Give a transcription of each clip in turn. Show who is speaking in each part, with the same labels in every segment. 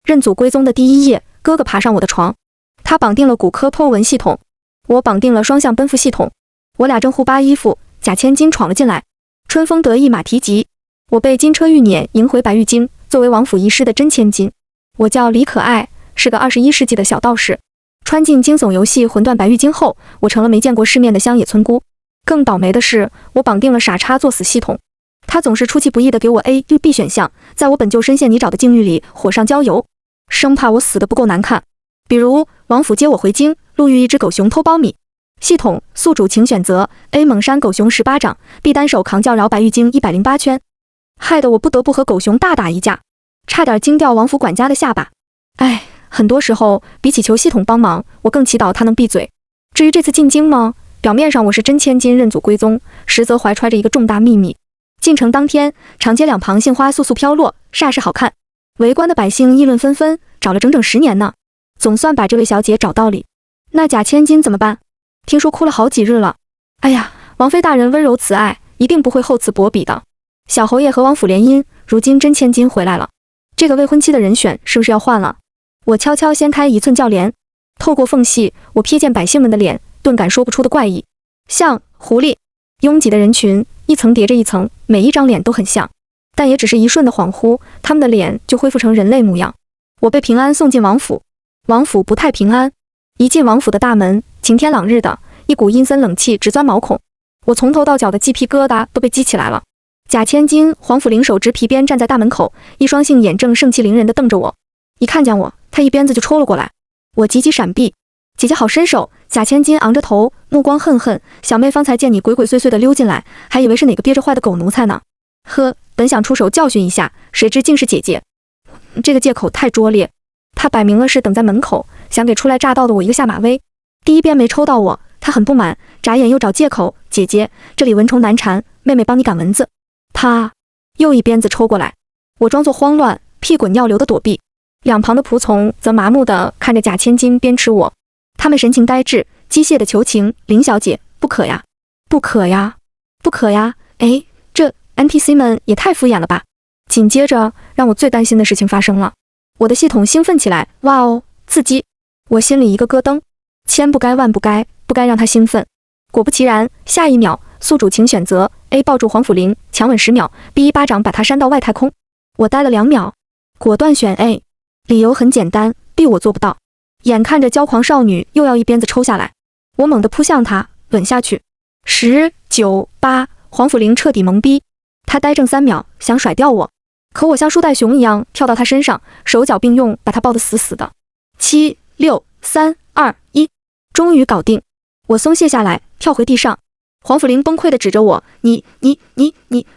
Speaker 1: 认祖归宗的第1页，哥哥爬上我的床，他绑定了骨科剖文系统，我绑定了双向奔赴系统。我俩正互扒衣服，贾千金闯了进来。春风得意马蹄疾，我被金车玉辇迎回白玉京，作为王府遗失的真千金。我叫李可爱，是个21世纪的小道士。穿进惊悚游戏魂断白玉京后，我成了没见过世面的乡野村姑。更倒霉的是，我绑定了傻叉作死系统，他总是出其不意地给我 A、B 选项，在我本就深陷泥沼的境遇里火上浇油，生怕我死得不够难看。比如王府接我回京，路遇一只狗熊偷苞米，系统宿主请选择 A 猛扇狗熊18掌， B 单手扛轿绕白玉京108圈，害得我不得不和狗熊大打一架，差点惊掉王府管家的下巴。哎，很多时候比起求系统帮忙，我更祈祷他能闭嘴。至于这次进京吗？表面上我是真千金认祖归宗，实则怀揣着一个重大秘密。进城当天，长街两旁杏花簌簌飘落，煞是好看。围观的百姓议论纷纷，找了整整10年呢，总算把这位小姐找到了。那贾千金怎么办？听说哭了好几日了。哎呀，王妃大人温柔慈爱，一定不会厚此薄彼的。小侯爷和王府联姻，如今真千金回来了，这个未婚妻的人选是不是要换了？我悄悄掀开1寸轿帘，透过缝隙，我瞥见百姓们的脸，顿感说不出的怪异，像狐狸。拥挤的人群一层叠着一层，每一张脸都很像，但也只是一瞬的恍惚，他们的脸就恢复成人类模样。我被平安送进王府，王府不太平安。一进王府的大门，晴天朗日的，一股阴森冷气直钻毛孔，我从头到脚的鸡皮疙瘩都被激起来了。贾千金皇府灵手执皮鞭站在大门口，一双杏眼正盛气凌人地瞪着我。一看见我，他一鞭子就抽了过来，我急急闪避。姐姐好身手！贾千金昂着头，目光恨恨。小妹方才见你鬼鬼祟祟地溜进来，还以为是哪个憋着坏的狗奴才呢。呵，本想出手教训一下，谁知竟是姐姐。这个借口太拙劣，他摆明了是等在门口，想给初来乍到的我一个下马威。第一鞭没抽到我，他很不满，眨眼又找借口。姐姐，这里蚊虫难缠，妹妹帮你赶蚊子。啪，又一鞭子抽过来，我装作慌乱，屁滚尿流的躲避。两旁的仆从则麻木地看着贾千金鞭笞我，他们神情呆滞，机械的求情：林小姐，不可呀，不可呀，不可呀！哎，这 NPC 们也太敷衍了吧！紧接着，让我最担心的事情发生了，我的系统兴奋起来，哇哦，刺激！我心里一个咯噔，千不该万不该，不该让他兴奋。果不其然，下一秒，宿主请选择 A 抱住黄甫林，强吻10秒 ，B 一巴掌把他扇到外太空。我呆了2秒，果断选 A， 理由很简单 ，B 我做不到。眼看着骄狂少女又要一鞭子抽下来，我猛地扑向她，吻下去。10、9、8，黄甫林彻底懵逼，他呆怔3秒，想甩掉我，可我像树袋熊一样跳到他身上，手脚并用，把他抱得死死的。7、6、3、2、1，终于搞定。我松懈下来，跳回地上。黄甫林崩溃地指着我：“你！”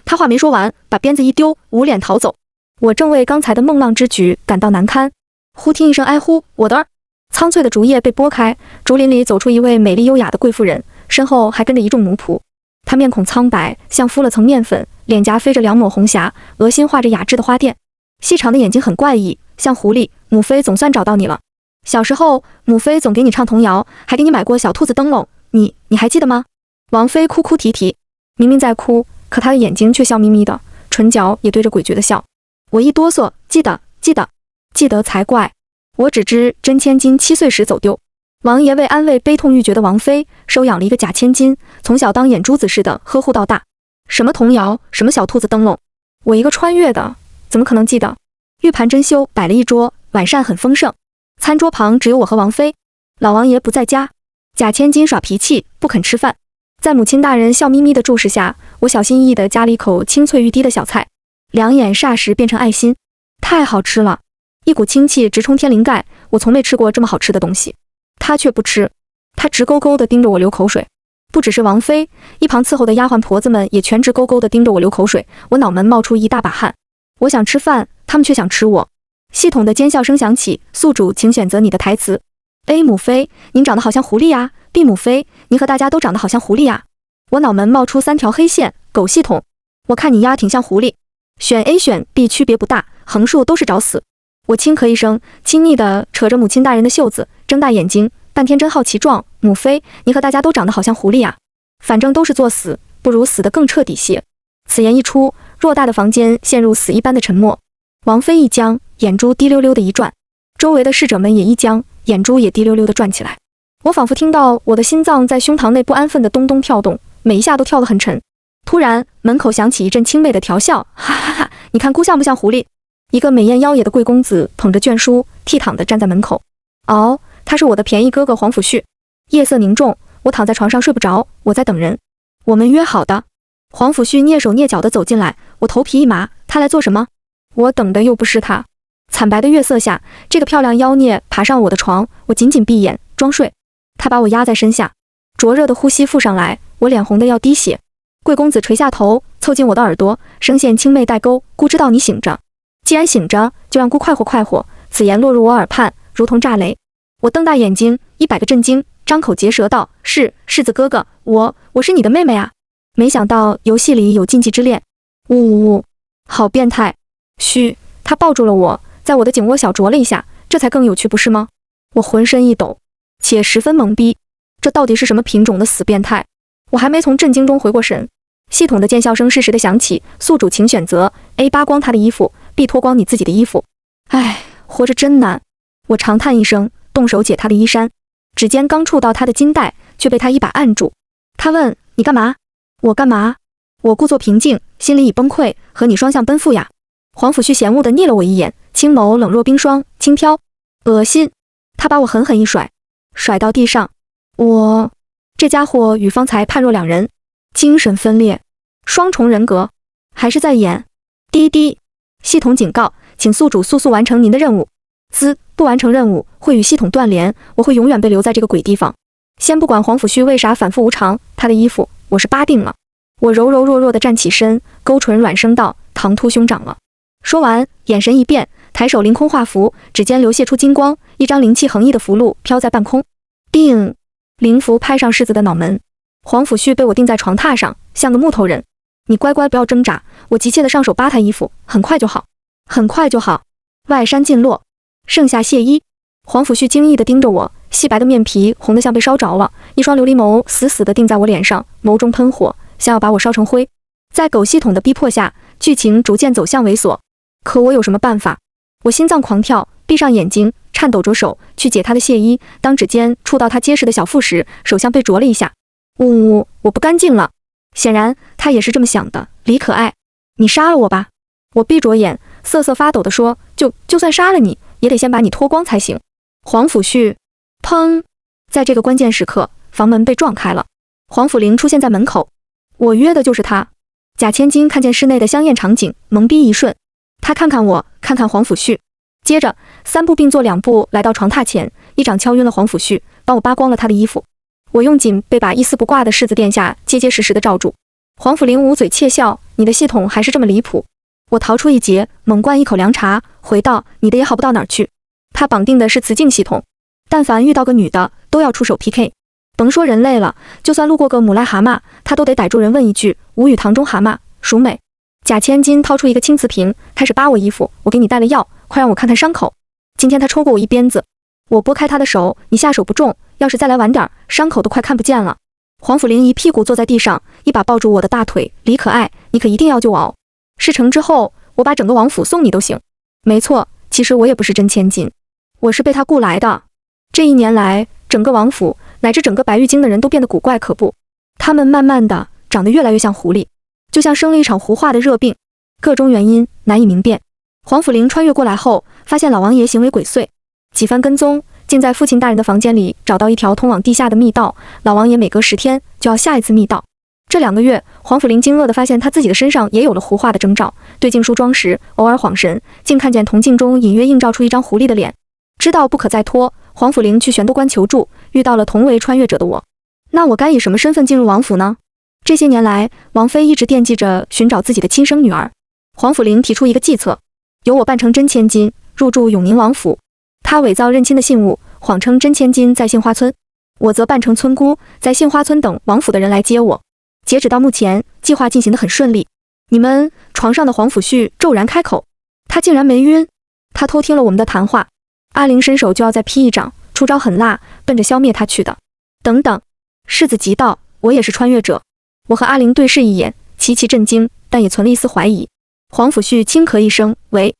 Speaker 1: 他话没说完，把鞭子一丢，捂脸逃走。我正为刚才的梦浪之举感到难堪，忽听一声哀呼，我的儿！苍翠的竹叶被拨开，竹林里走出一位美丽优雅的贵妇人，身后还跟着一众奴仆。她面孔苍白，像敷了层面粉，脸颊飞着2抹红霞，额心画着雅致的花钿，细长的眼睛很怪异，像狐狸。母妃总算找到你了。小时候，母妃总给你唱童谣，还给你买过小兔子灯笼，你还记得吗？王妃哭哭啼啼，明明在哭，可她的眼睛却笑眯眯的，唇角也对着诡谲的笑。我一哆嗦，记得才怪。我只知真千金7岁时走丢，王爷为安慰悲痛欲绝的王妃，收养了一个假千金，从小当眼珠子似的呵护到大。什么童谣，什么小兔子灯笼，我一个穿越的，怎么可能记得？玉盘珍馐摆了一桌，晚膳很丰盛，餐桌旁只有我和王妃，老王爷不在家。假千金耍脾气，不肯吃饭。在母亲大人笑眯眯的注视下，我小心翼翼地夹了一口清脆欲滴的小菜，两眼霎时变成爱心，太好吃了，一股清气直冲天灵盖，我从没吃过这么好吃的东西。他却不吃，他直勾勾地盯着我流口水。不只是王妃，一旁伺候的丫鬟婆子们也全直勾勾地盯着我流口水，我脑门冒出一大把汗。我想吃饭，他们却想吃我。系统的尖笑声响起，宿主请选择你的台词。 A 母妃，您长得好像狐狸呀。 B 母妃，您和大家都长得好像狐狸呀。我脑门冒出3条黑线，狗系统，我看你丫挺像狐狸。选 A 选 B 区别不大，横竖都是找死。我轻咳一声，亲昵地扯着母亲大人的袖子，睁大眼睛，半天真好奇状。母妃，您和大家都长得好像狐狸呀。反正都是作死，不如死得更彻底些。此言一出，偌大的房间陷入死一般的沉默。王妃一僵，眼珠滴溜溜的一转。周围的侍者们也一僵，眼珠也滴溜溜地转起来。我仿佛听到我的心脏在胸膛内不安分地咚咚跳动，每一下都跳得很沉。突然，门口响起一阵轻蔑的调笑，哈哈哈！你看姑像不像狐狸？一个美艳妖冶的贵公子捧着卷书，倜傥地站在门口。哦，他是我的便宜哥哥黄甫旭。夜色凝重，我躺在床上睡不着，我在等人。我们约好的。黄甫旭蹑手蹑脚地走进来，我头皮一麻，他来做什么？我等的又不是他。惨白的月色下，这个漂亮妖孽爬上我的床，我紧紧闭眼装睡。他把我压在身下，灼热的呼吸附上来，我脸红得要滴血。贵公子垂下头，凑近我的耳朵，声线轻媚带勾：“姑知道你醒着，既然醒着，就让姑快活快活。”此言落入我耳畔，如同炸雷。我瞪大眼睛，100个震惊，张口结舌道：“世子哥哥，我是你的妹妹啊！没想到游戏里有禁忌之恋。”呜呜呜，好变态！嘘，他抱住了我，在我的颈窝小啄了一下，这才更有趣，不是吗？我浑身一抖，且十分懵逼，这到底是什么品种的死变态？我还没从震惊中回过神，系统的尖笑声适时地响起：“宿主请选择 A 扒光他的衣服 ，B 脱光你自己的衣服。”唉，活着真难。我长叹一声，动手解他的衣衫，指尖刚触到他的金带，却被他一把按住。他问：“你干嘛？”我干嘛？我故作平静，心里已崩溃，和你双向奔赴呀。黄甫旭嫌恶地睨了我一眼，青眸冷若冰霜，轻佻。恶心。他把我狠狠一甩，甩到地上。这家伙与方才判若两人，精神分裂，双重人格，还是在演。滴滴，系统警告，请宿主速完成您的任务。不完成任务会与系统断联，我会永远被留在这个鬼地方。先不管黄甫旭为啥反复无常，他的衣服我是扒定了。我柔柔弱弱地站起身，勾唇软声道：“唐突兄长了。”说完，眼神一变，抬手凌空画符，指尖流泻出金光，一张灵气横溢的符箓飘在半空。叮！灵符拍上世子的脑门。黄甫旭被我钉在床榻上，像个木头人。你乖乖不要挣扎。我急切地上手扒他衣服，很快就好，很快就好。外衫尽落，剩下亵衣。黄甫旭惊异地盯着我，细白的面皮红得像被烧着了，一双琉璃眸死死地定在我脸上，眸中喷火，想要把我烧成灰。在狗系统的逼迫下，剧情逐渐走向猥琐。可我有什么办法？我心脏狂跳，闭上眼睛，颤抖着手去解他的亵衣。当指尖触到他结实的小腹时，手像被啄了一下。呜，我不干净了。显然他也是这么想的。李可爱，你杀了我吧。我闭着眼，瑟瑟发抖地说：就算杀了你，也得先把你脱光才行。黄甫旭，砰！在这个关键时刻，房门被撞开了，黄甫林出现在门口。我约的就是他。贾千金看见室内的香艳场景，懵逼一瞬。他看看我，看看黄甫旭，接着3步并作2步来到床榻前，一掌敲晕了黄甫旭，帮我扒光了他的衣服。我用紧被把一丝不挂的世子殿下结结实实地罩住。黄甫林捂嘴窃笑：“你的系统还是这么离谱。”我逃出一劫，猛灌一口凉茶，回道：“你的也好不到哪儿去。”他绑定的是雌竞系统，但凡遇到个女的，都要出手 PK。甭说人类了，就算路过个母癞蛤蟆，他都得逮住人问一句：“无语堂中蛤蟆，孰美？”贾千金掏出一个青瓷瓶，开始扒我衣服：“我给你带了药，快让我看看伤口。”今天他抽过我一鞭子。我拨开他的手：“你下手不重，要是再来晚点，伤口都快看不见了。”黄甫林一屁股坐在地上，一把抱住我的大腿：“李可爱，你可一定要救我。事成之后，我把整个王府送你都行。”没错，其实我也不是真千金，我是被他雇来的。这1年来，整个王府乃至整个白玉京的人都变得古怪可怖，他们慢慢的长得越来越像狐狸，就像生了一场胡化的热病，各种原因难以明辨。黄甫林穿越过来后，发现老王爷行为鬼祟，几番跟踪，竟在父亲大人的房间里找到一条通往地下的密道。老王爷每隔10天就要下一次密道。这2个月，黄甫林惊愕地发现他自己的身上也有了胡化的征兆，对镜梳妆时偶尔晃神，竟看见铜镜中隐约映照出一张狐狸的脸。知道不可再拖，黄甫林去玄都关求助，遇到了同为穿越者的我。那我该以什么身份进入王府呢？这些年来，王妃一直惦记着寻找自己的亲生女儿。黄甫林提出一个计策，由我扮成真千金，入住永宁王府。他伪造认亲的信物，谎称真千金在杏花村，我则扮成村姑，在杏花村等王府的人来接我。截止到目前，计划进行得很顺利。你们床上的黄甫旭骤然开口，他竟然没晕。他偷听了我们的谈话。阿玲伸手就要再劈一掌，出招很辣，奔着消灭他去的。等等，世子急道，我也是穿越者。我和阿玲对视一眼，齐齐震惊，但也存了一丝怀疑。黄甫旭轻咳一声，喂，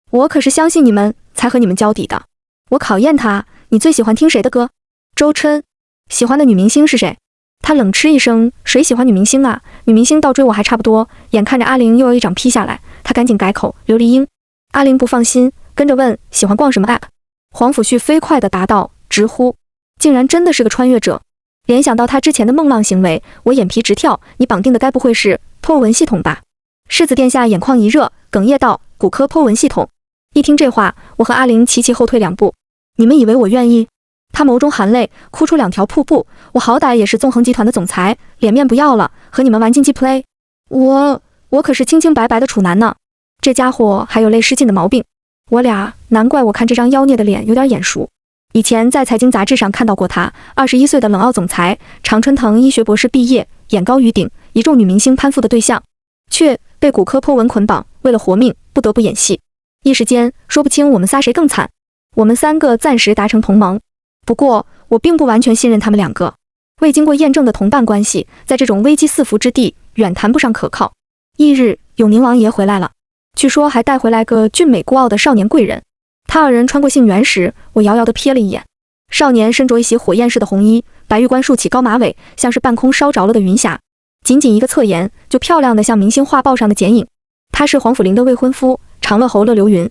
Speaker 1: 我可是相信你们才和你们交底的。我考验他，你最喜欢听谁的歌？周琛。喜欢的女明星是谁？他冷嗤一声，谁喜欢女明星啊？女明星倒追我还差不多。眼看着阿玲又要一掌劈下来，他赶紧改口，琉璃英。阿玲不放心，跟着问喜欢逛什么 app？ 黄甫旭飞快地答道，直呼。竟然真的是个穿越者。联想到他之前的梦浪行为，我眼皮直跳。你绑定的该不会是破文系统吧？世子殿下眼眶一热，哽咽道，骨科破文系统。一听这话，我和阿玲齐齐后退2步。你们以为我愿意？他眸中含泪，哭出2条瀑布。我好歹也是纵横集团的总裁，脸面不要了，和你们玩竞技 play？ 我可是清清白白的处男呢。这家伙还有泪失禁的毛病。我俩，难怪我看这张妖孽的脸有点眼熟。以前在财经杂志上看到过他，21岁的冷傲总裁，常春藤医学博士毕业，眼高于顶，一众女明星攀附的对象，却被骨科破文捆绑，为了活命不得不演戏。一时间说不清我们仨谁更惨。我们3个暂时达成同盟，不过我并不完全信任他们2个。未经过验证的同伴关系，在这种危机四伏之地，远谈不上可靠。翌日，永宁王爷回来了，据说还带回来个俊美孤傲的少年贵人。他2人穿过杏园时，我遥遥地瞥了一眼。少年身着一袭火焰似的红衣，白玉冠竖起高马尾，像是半空烧着了的云霞。仅仅一个侧颜，就漂亮的像明星画报上的剪影。他是黄甫龄的未婚夫，长乐侯乐流云。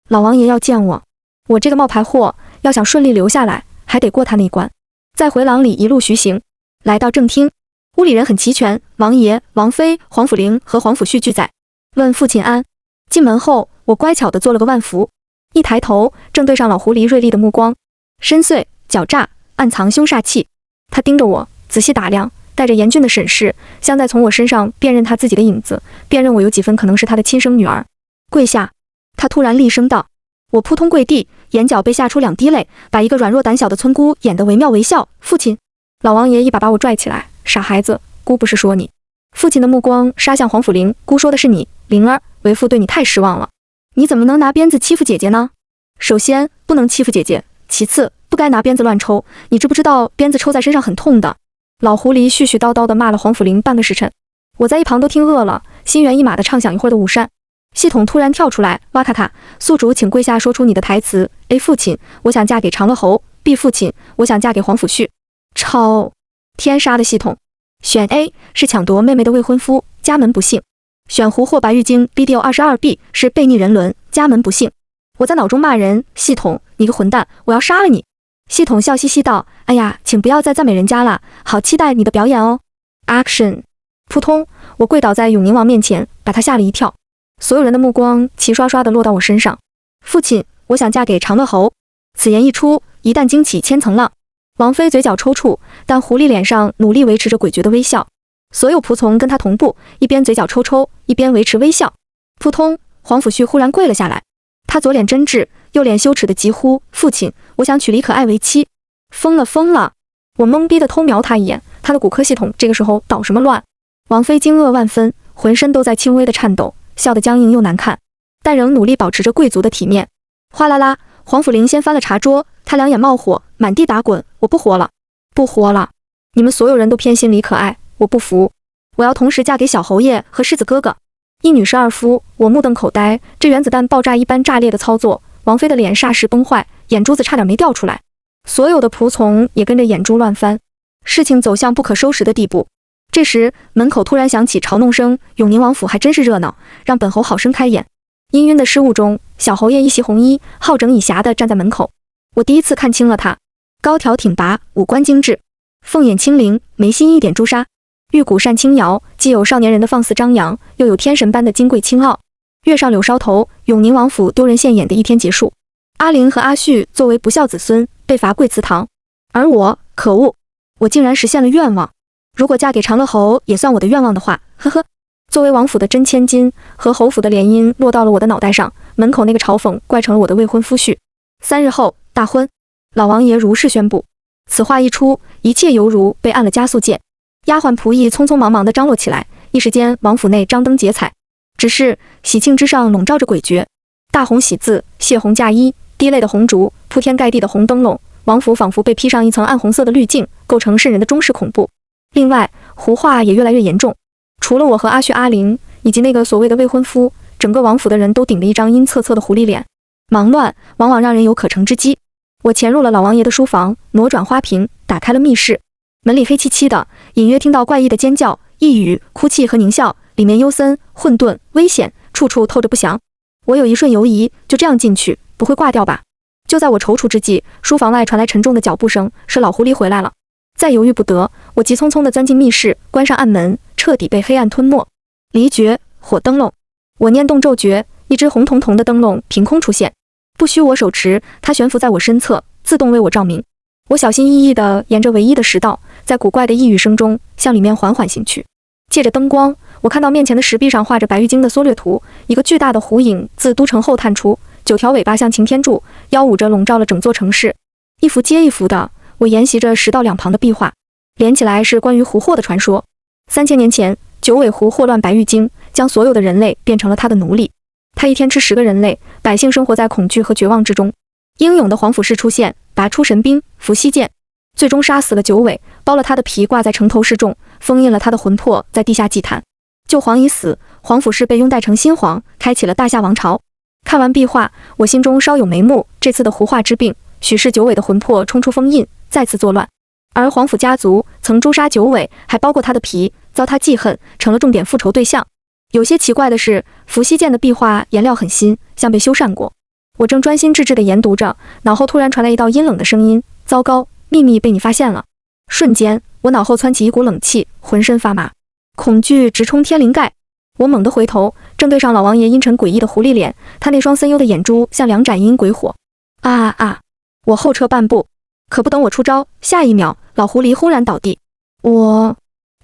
Speaker 1: 老王爷要见我，我这个冒牌货要想顺利留下来，还得过他那一关。在回廊里一路徐行，来到正厅，屋里人很齐全，王爷、王妃、黄甫龄和黄甫旭俱在。问父亲安。进门后，我乖巧地做了个万福。一抬头，正对上老狐狸锐利的目光，深邃、狡诈，暗藏凶煞气。他盯着我，仔细打量，带着严峻的审视，像在从我身上辨认他自己的影子，辨认我有几分可能是他的亲生女儿。跪下！他突然厉声道。我扑通跪地，眼角被吓出2滴泪，把一个软弱胆小的村姑演得惟妙惟肖。父亲！老王爷一把把我拽起来，傻孩子，姑不是说你。父亲的目光杀向黄甫龄，姑说的是你，灵儿，为父对你太失望了。你怎么能拿鞭子欺负姐姐呢？首先不能欺负姐姐，其次不该拿鞭子乱抽，你知不知道鞭子抽在身上很痛的？老狐狸絮絮叨叨地骂了黄甫龄半个时辰，我在一旁都听饿了，心猿意马地畅想一会儿的午膳。系统突然跳出来，哇咔咔，宿主请跪下说出你的台词。A 父亲，我想嫁给长乐侯。B 父亲，我想嫁给黄甫旭。超天杀的系统！选 A 是抢夺妹妹的未婚夫，家门不幸。选胡或白玉京 BDO 22B 是悖逆人伦，家门不幸。我在脑中骂人，系统，你个混蛋，我要杀了你。系统笑嘻嘻道，哎呀，请不要再赞美人家了，好期待你的表演哦。Action！ 扑通，我跪倒在永宁王面前，把他吓了一跳。所有人的目光齐刷刷地落到我身上。父亲，我想嫁给长乐侯。此言一出，一旦惊起千层浪。王妃嘴角抽搐，但狐狸脸上努力维持着诡谲的微笑。所有仆从跟他同步，一边嘴角抽抽，一边维持微笑。扑通，黄甫旭忽然跪了下来，他左脸真挚，右脸羞耻的疾呼：父亲，我想娶李可爱为妻。疯了疯了！我懵逼的偷瞄他一眼，他的骨科系统这个时候捣什么乱？王妃惊愕万分，浑身都在轻微的颤抖，笑得僵硬又难看，但仍努力保持着贵族的体面。哗啦啦，黄甫龄掀翻了茶桌，他两眼冒火，满地打滚。我不活了，不活了！你们所有人都偏心李可爱，我不服！我要同时嫁给小侯爷和世子哥哥。一女侍二夫，我目瞪口呆，这原子弹爆炸一般炸裂的操作，王妃的脸霎时崩坏，眼珠子差点没掉出来。所有的仆从也跟着眼珠乱翻，事情走向不可收拾的地步。这时门口突然响起嘲弄声，永宁王府还真是热闹，让本侯好生开眼。氤氲的失雾中，小侯爷一袭红衣，好整以暇地站在门口。我第一次看清了他，高挑挺拔，五官精致，凤眼清灵，眉心一点朱砂，玉骨扇轻摇，既有少年人的放肆张扬，又有天神般的金贵清傲。月上柳梢头，永宁王府丢人现眼的一天结束。阿玲和阿旭作为不孝子孙被罚跪祠堂，而我，可恶，我竟然实现了愿望。如果嫁给长乐侯也算我的愿望的话，呵呵。作为王府的真千金和侯府的联姻落到了我的脑袋上，门口那个嘲讽怪成了我的未婚夫婿。3日后大婚，老王爷如是宣布。此话一出，一切犹如被按了加速键，丫鬟仆役匆匆忙忙地张罗起来，一时间王府内张灯结彩。只是喜庆之上笼罩着诡谲，大红喜字，血红嫁衣，滴泪的红烛，铺天盖地的红灯笼，王府仿佛被披上一层暗红色的滤镜，构成瘆人的中式恐怖。另外，胡话也越来越严重，除了我和阿旭、阿玲以及那个所谓的未婚夫，整个王府的人都顶着一张阴恻恻的狐狸脸。忙乱往往让人有可乘之机。我潜入了老王爷的书房，挪转花瓶，打开了密室。门里黑漆漆的，隐约听到怪异的尖叫、呓语、哭泣和狞笑，里面幽森、混沌、危险，处处透着不祥。我有一瞬犹疑，就这样进去，不会挂掉吧？就在我踌躇之际，书房外传来沉重的脚步声，是老狐狸回来了。再犹豫不得，我急匆匆地钻进密室，关上暗门，彻底被黑暗吞没。离诀，火灯笼。我念动咒诀，一只红彤彤的灯笼凭空出现，不需我手持，它悬浮在我身侧，自动为我照明。我小心翼翼地沿着唯一的石道，在古怪的呓语声中向里面缓缓行去。借着灯光，我看到面前的石壁上画着白玉京的缩略图，一个巨大的弧影自都城后探出，9条尾巴像擎天柱，腰舞着笼罩了整座城市。一幅接一幅的，我沿袭着石道两旁的壁画，连起来是关于狐祸的传说。3000年前，九尾狐祸乱白玉京，将所有的人类变成了他的奴隶。他一天吃10个人类，百姓生活在恐惧和绝望之中。英勇的皇甫氏出现，拔出神兵伏羲剑，最终杀死了九尾，剥了他的皮挂在城头示众，封印了他的魂魄在地下祭坛。旧皇已死，皇甫氏被拥戴成新皇，开启了大夏王朝。看完壁画，我心中稍有眉目，这次的狐化之病，许是九尾的魂魄冲出封印，再次作乱。而皇甫家族曾诛杀九尾，还剥过他的皮，遭他记恨，成了重点复仇对象。有些奇怪的是，伏羲剑的壁画颜料很新，像被修缮过。我正专心致志地研读着，脑后突然传来一道阴冷的声音：糟糕，秘密被你发现了。瞬间，我脑后窜起一股冷气，浑身发麻，恐惧直冲天灵盖。我猛地回头，正对上老王爷阴沉诡异的狐狸脸，他那双森幽的眼珠像2盏阴鬼火。啊！我后撤半步，可不等我出招，下一秒，老狐狸轰然倒地。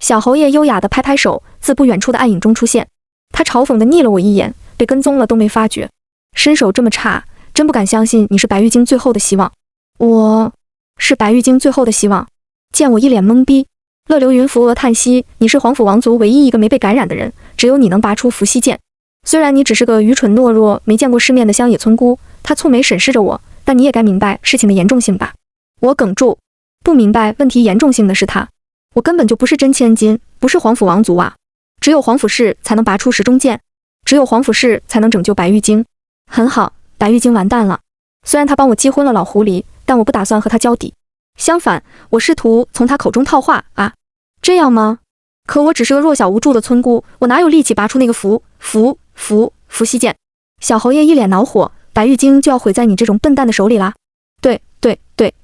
Speaker 1: 小侯爷优雅地拍拍手，自不远处的暗影中出现。他嘲讽地睨了我一眼，被跟踪了都没发觉。身手这么差，真不敢相信你是白玉京最后的希望。我是白玉京最后的希望。见我一脸懵逼，乐流云扶额叹息，你是皇甫王族唯一一个没被感染的人，只有你能拔出伏羲剑。虽然你只是个愚蠢懦弱、没见过世面的乡野村姑，他蹙眉审视着我，但你也该明白事情的严重性吧？我哽住，不明白问题严重性的是他。我根本就不是真千金，不是皇甫王族啊！只有皇甫氏才能拔出石中剑，只有皇甫氏才能拯救白玉京。很好，白玉京完蛋了。虽然他帮我击昏了老狐狸，但我不打算和他交底。相反，我试图从他口中套话啊，这样吗？可我只是个弱小无助的村姑，我哪有力气拔出那个伏羲剑？小侯爷一脸恼火，白玉京就要毁在你这种笨蛋的手里啦。对，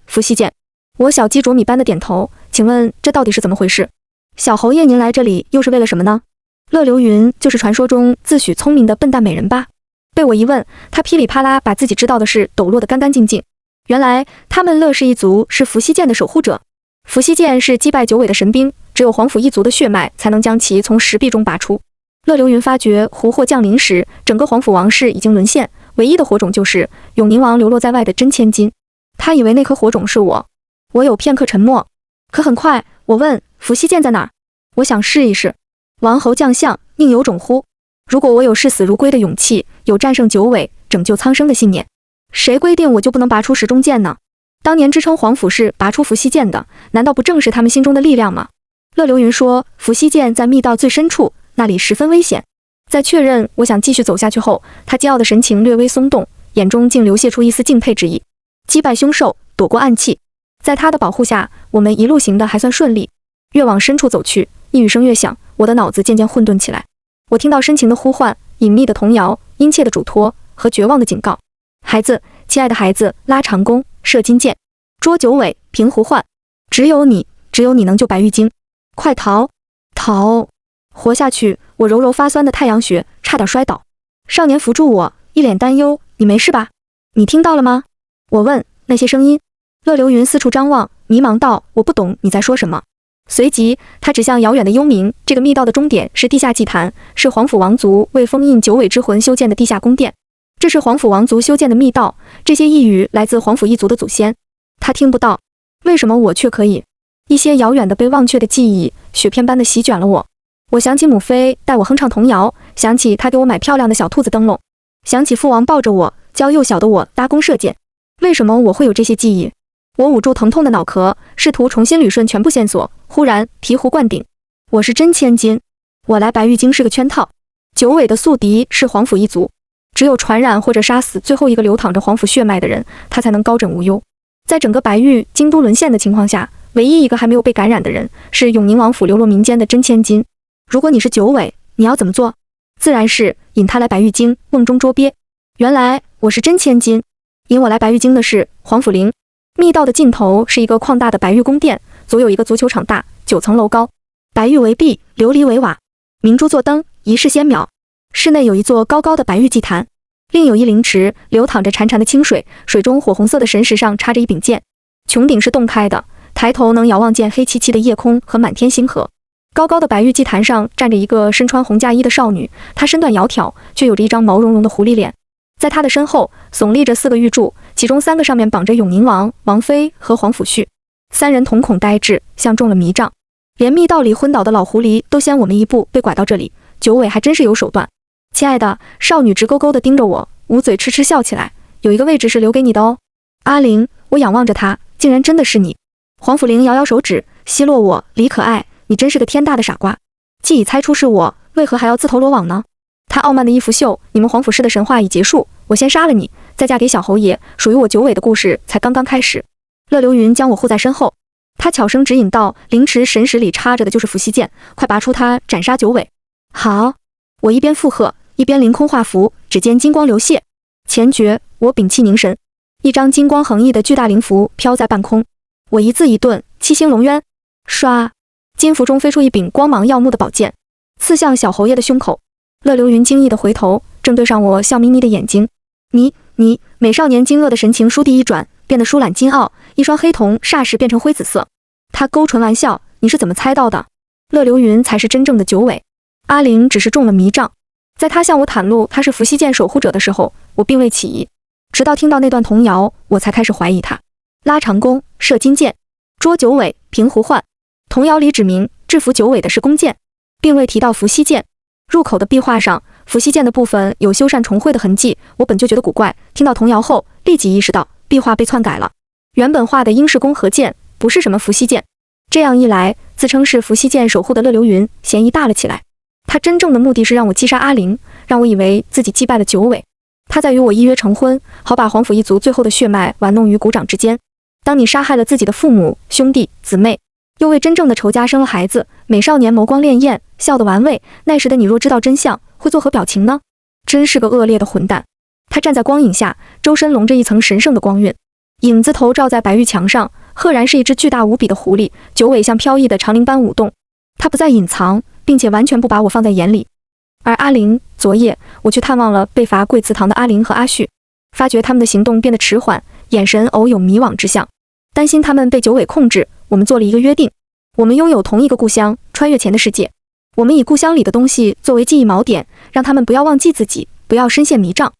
Speaker 1: 伏羲剑。我小鸡啄米般的点头，请问这到底是怎么回事？小侯爷您来这里又是为了什么呢？乐流云就是传说中自诩聪明的笨蛋美人吧？被我一问，他噼里啪啦把自己知道的事抖落得干干净净。原来他们乐氏一族是伏羲剑的守护者，伏羲剑是击败九尾的神兵，只有皇甫一族的血脉才能将其从石壁中拔出。乐流云发觉狐祸降临时，整个皇甫王室已经沦陷，唯一的火种就是永宁王流落在外的真千金。他以为那颗火种是我。我有片刻沉默，可很快我问伏羲剑在哪儿？我想试一试。王侯将相，宁有种乎？如果我有视死如归的勇气，有战胜九尾、拯救苍生的信念，谁规定我就不能拔出石中剑呢？当年支撑皇甫氏拔出伏羲剑的，难道不正是他们心中的力量吗？乐流云说，伏羲剑在密道最深处，那里十分危险。在确认我想继续走下去后，他桀骜的神情略微松动，眼中竟流泻出一丝敬佩之意。击败凶兽，躲过暗器，在他的保护下，我们一路行得还算顺利。越往深处走去，呓语声越响，我的脑子渐渐混沌起来。我听到深情的呼唤，隐秘的童谣，殷切的嘱托和绝望的警告。孩子，亲爱的孩子，拉长弓，射金箭，捉九尾，平狐患。只有你能救白玉京，快逃！活下去！我揉揉发酸的太阳穴，差点摔倒。少年扶住我，一脸担忧，你没事吧？你听到了吗？我问。那些声音？乐流云四处张望，迷茫道，我不懂你在说什么。随即他指向遥远的幽冥，这个密道的终点是地下祭坛，是皇甫王族为封印九尾之魂修建的地下宫殿。这是皇甫王族修建的密道，这些呓语来自皇甫一族的祖先。他听不到，为什么我却可以？一些遥远的被忘却的记忆，雪片般的席卷了我。我想起母妃带我哼唱童谣，想起她给我买漂亮的小兔子灯笼，想起父王抱着我，教幼小的我搭弓射箭。为什么我会有这些记忆？我捂住疼痛的脑壳，试图重新捋顺全部线索。忽然醍醐灌顶，我是真千金，我来白玉京是个圈套。九尾的宿敌是皇甫一族，只有传染或者杀死最后一个流淌着皇府血脉的人，他才能高枕无忧。在整个白玉京都沦陷的情况下，唯一一个还没有被感染的人是永宁王府流落民间的真千金。如果你是九尾，你要怎么做？自然是引他来白玉京，瓮中捉鳖。原来我是真千金。引我来白玉京的是皇府陵。密道的尽头是一个旷大的白玉宫殿，左有一个足球场大，9层楼高，白玉为壁，琉璃为瓦，明珠做灯，仪式仙渺。室内有一座高高的白玉祭坛，另有一灵池，流淌着潺潺的清水，水中火红色的神石上插着一柄剑，穹顶是洞开的，抬头能遥望见黑漆漆的夜空和满天星河。高高的白玉祭坛上站着一个身穿红嫁衣的少女，她身段窈窕，却有着一张毛茸茸的狐狸脸。在她的身后耸立着4个玉柱，其中3个上面绑着永宁王、王妃和皇府婿，3人瞳孔呆滞，像中了迷障。连密道里昏倒的老狐狸都先我们一步被拐到这里，九尾还真是有手段。亲爱的，少女直勾勾地盯着我，捂嘴痴痴笑起来。有一个位置是留给你的哦。阿玲，我仰望着她，竟然真的是你。皇府灵摇摇手指，奚落我，李可爱，你真是个天大的傻瓜。既已猜出是我，为何还要自投罗网呢？他傲慢的一拂袖，你们皇府氏的神话已结束，我先杀了你，再嫁给小侯爷，属于我九尾的故事才刚刚开始。乐流云将我护在身后，他悄声指引道，灵池神石里插着的就是伏羲剑，快拔出它，斩杀九尾。好，我一边附和，一边凌空画符，指尖金光流泻。前诀，我屏气凝神，一张金光横溢的巨大灵符飘在半空。我一字一顿，七星龙渊，唰，金符中飞出一柄光芒耀目的宝剑，刺向小侯爷的胸口。乐流云惊异地回头，正对上我笑眯眯的眼睛。你，美少年惊愕的神情倏地一转，变得疏懒金傲，一双黑瞳霎时变成灰紫色。他勾唇玩笑，你是怎么猜到的？乐流云才是真正的九尾，阿玲只是中了迷障。在他向我袒露他是伏羲剑守护者的时候，我并未起疑，直到听到那段童谣，我才开始怀疑他。拉长弓，射金箭，捉九尾，平胡患。童谣里指明制服九尾的是弓箭，并未提到伏羲剑。入口的壁画上，伏羲剑的部分有修缮重绘的痕迹，我本就觉得古怪，听到童谣后立即意识到壁画被篡改了，原本画的应是弓和箭，不是什么伏羲剑。这样一来，自称是伏羲剑守护的乐流云嫌疑大了起来。他真正的目的是让我击杀阿玲，让我以为自己击败了九尾。他在与我依约成婚，好把皇府一族最后的血脉玩弄于股掌之间。当你杀害了自己的父母、兄弟、姊妹，又为真正的仇家生了孩子，美少年眸光潋滟，笑得玩味，那时的你若知道真相，会作何表情呢？真是个恶劣的混蛋。他站在光影下，周身笼着一层神圣的光晕，影子头照在白玉墙上，赫然是一只巨大无比的狐狸，九尾像飘逸的长铃般舞动。他不再隐藏，并且完全不把我放在眼里。而阿玲，昨夜我去探望了被罚跪祠堂的阿玲和阿旭，发觉他们的行动变得迟缓，眼神偶有迷惘之象，担心他们被九尾控制。我们做了一个约定，我们拥有同一个故乡，穿越前的世界。我们以故乡里的东西作为记忆锚点，让他们不要忘记自己，不要深陷迷障。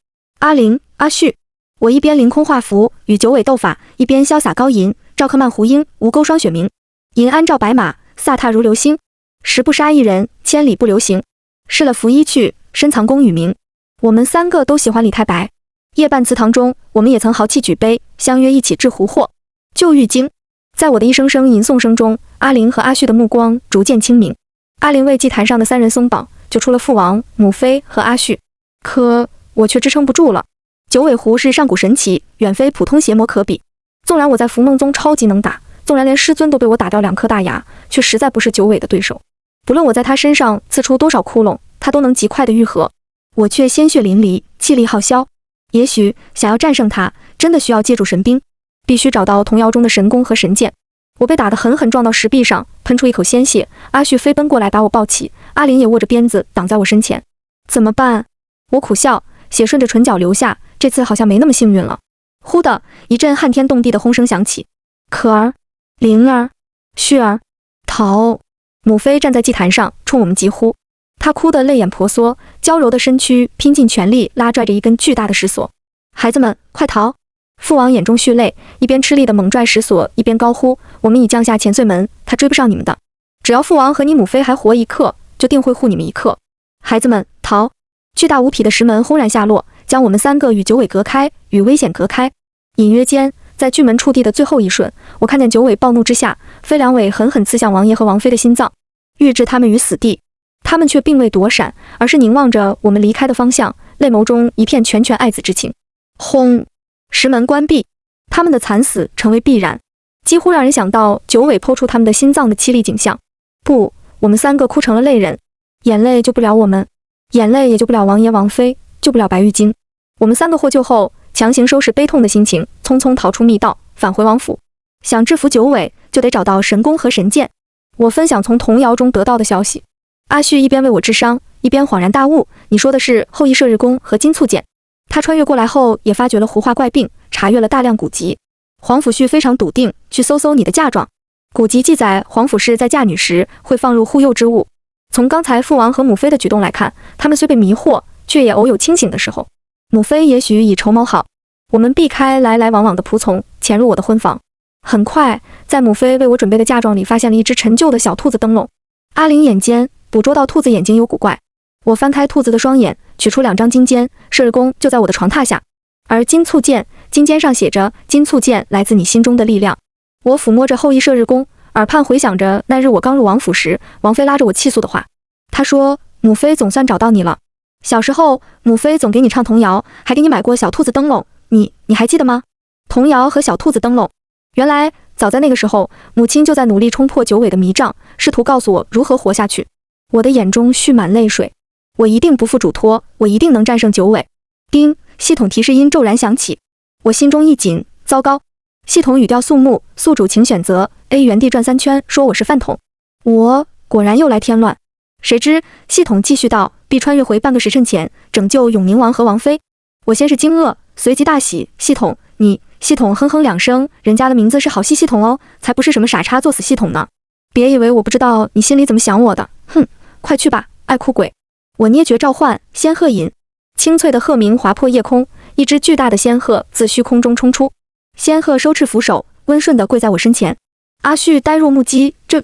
Speaker 1: 阿玲、阿旭，我一边凌空画符与九尾斗法，一边潇洒高吟，赵克曼胡鹰，吴钩霜雪鸣，银鞍照白马，飒沓如流星。十不杀一人，千里不留行。试了符衣去，深藏功与名。我们3个都喜欢李太白。夜半祠堂中，我们也曾豪气举杯，相约一起制狐祸。救玉京。在我的一声声吟诵声中，阿玲和阿旭的目光逐渐清明。阿玲为祭坛上的3人松绑，就出了父王、母妃和阿旭，可我却支撑不住了。九尾狐是上古神奇，远非普通邪魔可比。纵然我在伏梦宗超级能打，纵然连师尊都被我打掉2颗大牙，却实在不是九尾的对手。不论我在他身上刺出多少窟窿，他都能极快的愈合，我却鲜血淋漓，气力耗消。也许想要战胜他，真的需要借助神兵，必须找到童谣中的神弓和神箭。我被打得狠狠撞到石壁上，喷出一口鲜血。阿旭飞奔过来把我抱起，阿玲也握着鞭子挡在我身前。怎么办？我苦笑，血顺着唇角流下，这次好像没那么幸运了。忽的一阵撼天动地的轰声响起，可儿、灵儿、旭儿、桃。母妃站在祭坛上冲我们疾呼，她哭得泪眼婆娑，娇柔的身躯拼尽全力拉拽着一根巨大的石锁。孩子们快逃！父王眼中蓄泪，一边吃力地猛拽石锁，一边高呼，我们已降下千岁门，他追不上你们的。只要父王和你母妃还活一刻，就定会护你们一刻。孩子们逃！巨大无匹的石门轰然下落，将我们3个与九尾隔开，与危险隔开。隐约间，在巨门触地的最后一瞬，我看见九尾暴怒之下，飞两尾狠狠刺向王爷和王妃的心脏，欲置他们于死地。他们却并未躲闪，而是凝望着我们离开的方向，泪眸中一片拳拳爱子之情。轰！石门关闭，他们的惨死成为必然，几乎让人想到九尾剖出他们的心脏的凄厉景象。不，我们三个哭成了泪人，眼泪救不了我们，眼泪也救不了王爷王妃，救不了白玉京。我们三个获救后，强行收拾悲痛的心情，匆匆逃出密道，返回王府。想制服九尾，就得找到神弓和神箭。我分享从童谣中得到的消息。阿旭一边为我治伤，一边恍然大悟，你说的是后羿射日弓和金簇箭。他穿越过来后，也发觉了狐化怪病，查阅了大量古籍。皇甫胥非常笃定，去搜搜你的嫁妆。古籍记载，皇甫氏在嫁女时会放入护佑之物。从刚才父王和母妃的举动来看，他们虽被迷惑，却也偶有清醒的时候。母妃也许已筹谋好，我们避开来来往往的仆从，潜入我的婚房。很快，在母妃为我准备的嫁妆里，发现了一只陈旧的小兔子灯笼。阿玲眼尖，捕捉到兔子眼睛有古怪。我翻开兔子的双眼，取出2张金笺，射日弓就在我的床榻下，而金簇箭，金笺上写着金簇箭来自你心中的力量。我抚摸着后羿射日弓，耳畔回想着那日我刚入王府时，王妃拉着我泣诉的话。她说：“母妃总算找到你了。小时候，母妃总给你唱童谣，还给你买过小兔子灯笼，你还记得吗？”童谣和小兔子灯笼，原来早在那个时候，母亲就在努力冲破九尾的迷障，试图告诉我如何活下去。我的眼中蓄满泪水，我一定不负嘱托，我一定能战胜九尾。叮，系统提示音骤然响起，我心中一紧，糟糕！系统语调肃穆，宿主请选择 A， 原地转3圈，说我是饭桶。我果然又来添乱。谁知系统继续道，必穿越回半个时辰前，拯救永宁王和王妃。我先是惊愕，随即大喜，系统系统哼哼2声，人家的名字是好戏系统哦，才不是什么傻叉作死系统呢。别以为我不知道你心里怎么想我的，哼，快去吧，爱哭鬼。我捏诀召唤仙鹤引，清脆的鹤鸣划破夜空，一只巨大的仙鹤自虚空中冲出。仙鹤收翅俯首，温顺地跪在我身前。阿旭呆若木鸡，这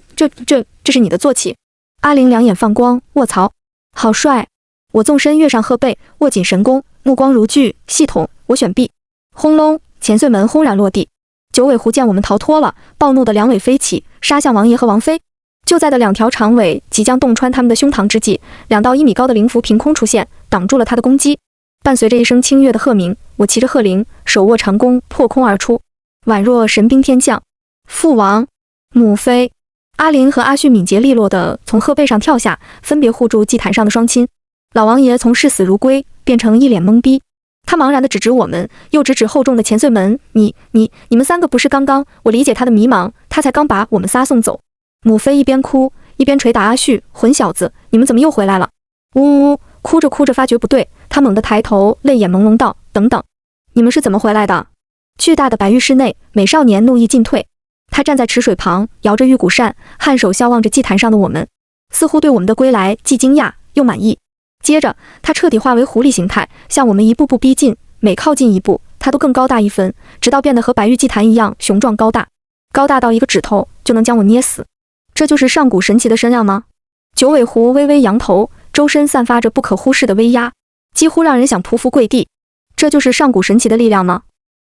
Speaker 1: 是你的坐骑？阿玲两眼放光，卧槽，好帅！我纵身跃上鹤背，握紧神弓，目光如炬。系统，我选 B。轰隆，前穗门轰然落地。九尾狐见我们逃脱了，暴怒的两尾飞起，杀向王爷和王妃。就在的2条长尾即将洞穿他们的胸膛之际，2道1米高的灵符凭空出现，挡住了他的攻击。伴随着一声清越的鹤鸣，我骑着鹤翎，手握长弓，破空而出，宛若神兵天降。父王、母妃、阿玲和阿旭敏捷利落地从鹤背上跳下，分别护住祭坛上的双亲。老王爷从视死如归变成一脸懵逼，他茫然地指指我们，又指指厚重的前穗门。你们3个不是刚刚？我理解他的迷茫，他才刚把我们仨送走。母妃一边哭一边捶打阿旭，混小子，你们怎么又回来了？呜呜呜，哭着哭着发觉不对，他猛地抬头，泪眼朦胧道：等等，你们是怎么回来的？巨大的白玉室内，美少年怒意尽退，他站在池水旁，摇着玉骨扇，颔首笑望着祭坛上的我们，似乎对我们的归来既惊讶又满意。接着他彻底化为狐狸形态，向我们一步步逼近，每靠近一步，他都更高大1分，直到变得和白玉祭坛一样雄壮高大，高大到一个指头就能将我捏死。这就是上古神奇的身量吗？九尾狐微微扬头，周身散发着不可忽视的威压，几乎让人想匍匐跪地。这就是上古神奇的力量吗？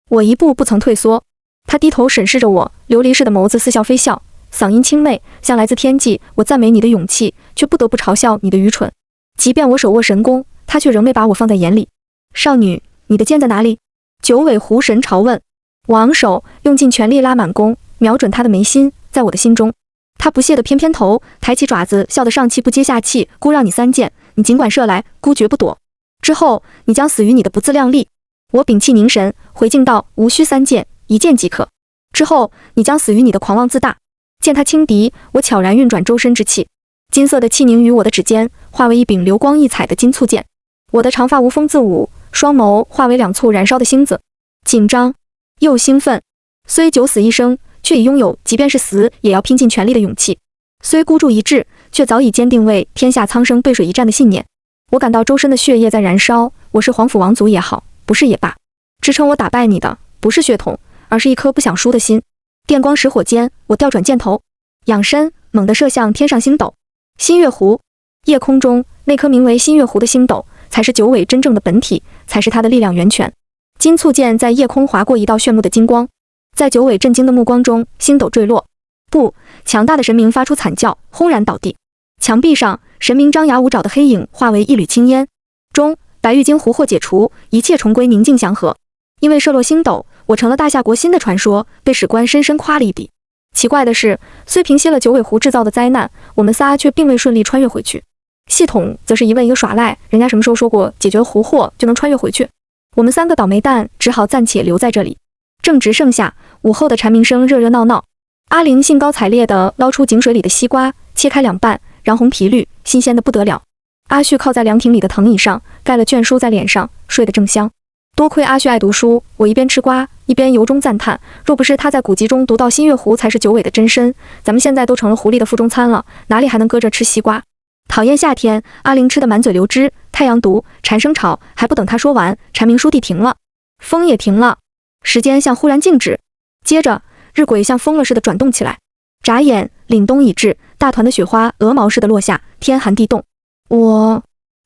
Speaker 1: 我一步不曾退缩。他低头审视着我，琉璃似的眸子似笑非笑，嗓音清媚，像来自天际。我赞美你的勇气，却不得不嘲笑你的愚蠢。即便我手握神弓，他却仍没把我放在眼里。少女，你的剑在哪里？九尾狐神朝问。我昂首，用尽全力拉满弓，瞄准他的眉心，在我的心中。他不屑地偏偏头，抬起爪子，笑得上气不接下气。姑让你3箭，你尽管射来，姑绝不躲。之后，你将死于你的不自量力。我屏气凝神，回敬道：无需3箭，1箭即可。之后，你将死于你的狂妄自大。见他轻敌，我悄然运转周身之气，金色的气凝于我的指尖，化为一柄流光溢彩的金簇剑。我的长发无风自舞，双眸化为2簇燃烧的星子，紧张又兴奋。虽九死一生，却已拥有即便是死也要拼尽全力的勇气。虽孤注一掷，却早已坚定为天下苍生背水一战的信念。我感到周身的血液在燃烧。我是皇甫王族也好，不是也罢，支撑我打败你的不是血统，而是一颗不想输的心。电光石火间，我调转箭头，仰身猛地射向天上星斗。新月湖，夜空中那颗名为新月湖的星斗，才是九尾真正的本体，才是他的力量源泉。金簇剑在夜空划过一道炫目的金光，在九尾震惊的目光中，星斗坠落。不，强大的神明发出惨叫，轰然倒地。墙壁上，神明张牙舞爪的黑影化为一缕青烟。中，白玉京狐祸解除，一切重归宁静祥和。因为射落星斗，我成了大夏国新的传说，被史官深深夸了一笔。奇怪的是，虽平息了九尾狐制造的灾难，我们仨却并未顺利穿越回去。系统则是一问一个耍赖，人家什么时候说过解决了狐祸就能穿越回去？我们3个倒霉蛋只好暂且留在这里。正值盛夏，午后的蝉鸣声热热闹闹。阿玲兴高采烈地捞出井水里的西瓜，切开2半，瓤红皮绿，新鲜的不得了。阿旭靠在凉亭里的藤椅上，盖了卷书在脸上，睡得正香。多亏阿旭爱读书，我一边吃瓜，一边由衷赞叹，若不是他在古籍中读到新月狐才是九尾的真身，咱们现在都成了狐狸的腹中餐了，哪里还能搁着吃西瓜？讨厌夏天，阿玲吃得满嘴流汁。太阳毒，蝉声吵，还不等他说完，蝉鸣书地停了，风也停了，时间像忽然静止。接着，日晷像疯了似的转动起来，眨眼，凛冬已至，大团的雪花鹅毛似的落下，天寒地冻。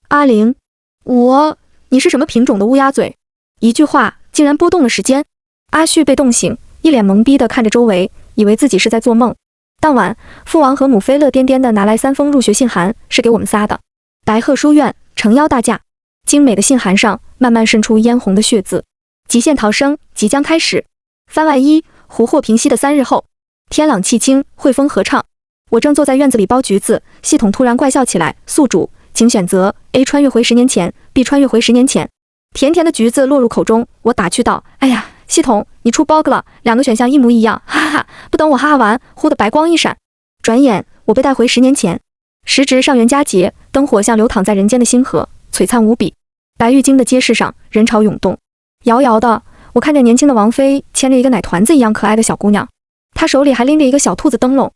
Speaker 1: 阿玲，你是什么品种的乌鸦嘴？一句话竟然拨动了时间。阿旭被冻醒，一脸懵逼地看着周围，以为自己是在做梦。当晚，父王和母妃乐颠颠地拿来3封入学信函，是给我们仨的。白鹤书院，诚邀大驾。精美的信函上慢慢渗出嫣红的血字。极限逃生即将开始。番外1：狐祸平息的3日后，天朗气清，惠风和畅。我正坐在院子里剥橘子，系统突然怪笑起来：宿主，请选择 A 穿越回10年前 ，B 穿越回10年前。甜甜的橘子落入口中，我打趣道：哎呀，系统，你出 bug 了，2个选项一模一样，哈哈哈！不等我哈哈完，忽的白光一闪，转眼我被带回10年前。时值上元佳节，灯火像流淌在人间的星河，璀璨无比。白玉京的街市上，人潮涌动，遥遥的，我看见年轻的王妃牵着一个奶团子一样可爱的小姑娘，她手里还拎着一个小兔子灯笼。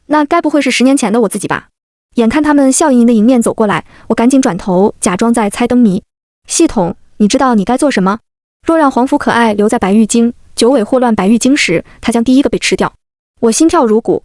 Speaker 1: 那该不会是10年前的我自己吧？眼看他们笑盈盈的迎面走过来，我赶紧转头，假装在猜灯谜。系统，你知道你该做什么？若让皇甫可爱留在白玉京，九尾祸乱白玉京时，他将第一个被吃掉。我心跳如鼓。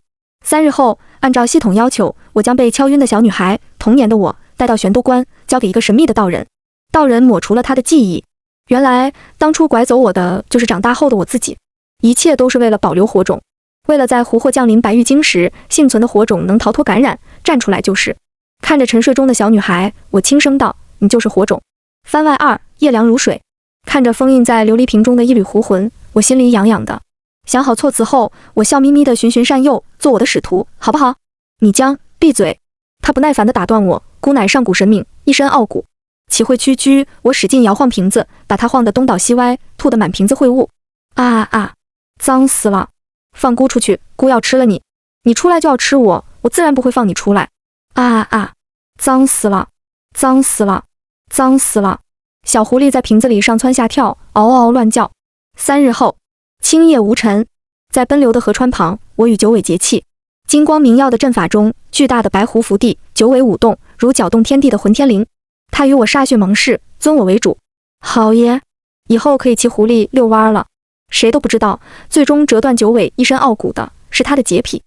Speaker 1: 3日后，按照系统要求，我将被敲晕的小女孩，童年的我，带到玄都关，交给一个神秘的道人。道人抹除了他的记忆。原来，当初拐走我的，就是长大后的我自己。一切都是为了保留火种，为了在狐祸降临白玉京时，幸存的火种能逃脱感染，站出来就是。看着沉睡中的小女孩，我轻声道：你就是火种。番外2：夜凉如水。看着封印在琉璃瓶中的一缕狐魂，我心里痒痒的。想好措辞后，我笑眯眯地循循善诱，做我的使徒，好不好？你将闭嘴！他不耐烦地打断我，姑乃上古神明，一身傲骨，岂会屈居？我使劲摇晃瓶子，把它晃得东倒西歪，吐得满瓶子秽物。脏死了！放姑出去，姑要吃了你！你出来就要吃我，我自然不会放你出来！脏死了！脏死了！脏死了！小狐狸在瓶子里上蹿下跳，嗷嗷乱叫。3日后，青叶无尘，在奔流的河川旁，我与九尾结契。金光明耀的阵法中，巨大的白狐伏地，九尾舞动，如搅动天地的混天绫。他与我歃血盟誓，尊我为主。好耶！以后可以骑狐狸遛弯了。谁都不知道，最终折断九尾一身傲骨的是他的洁癖。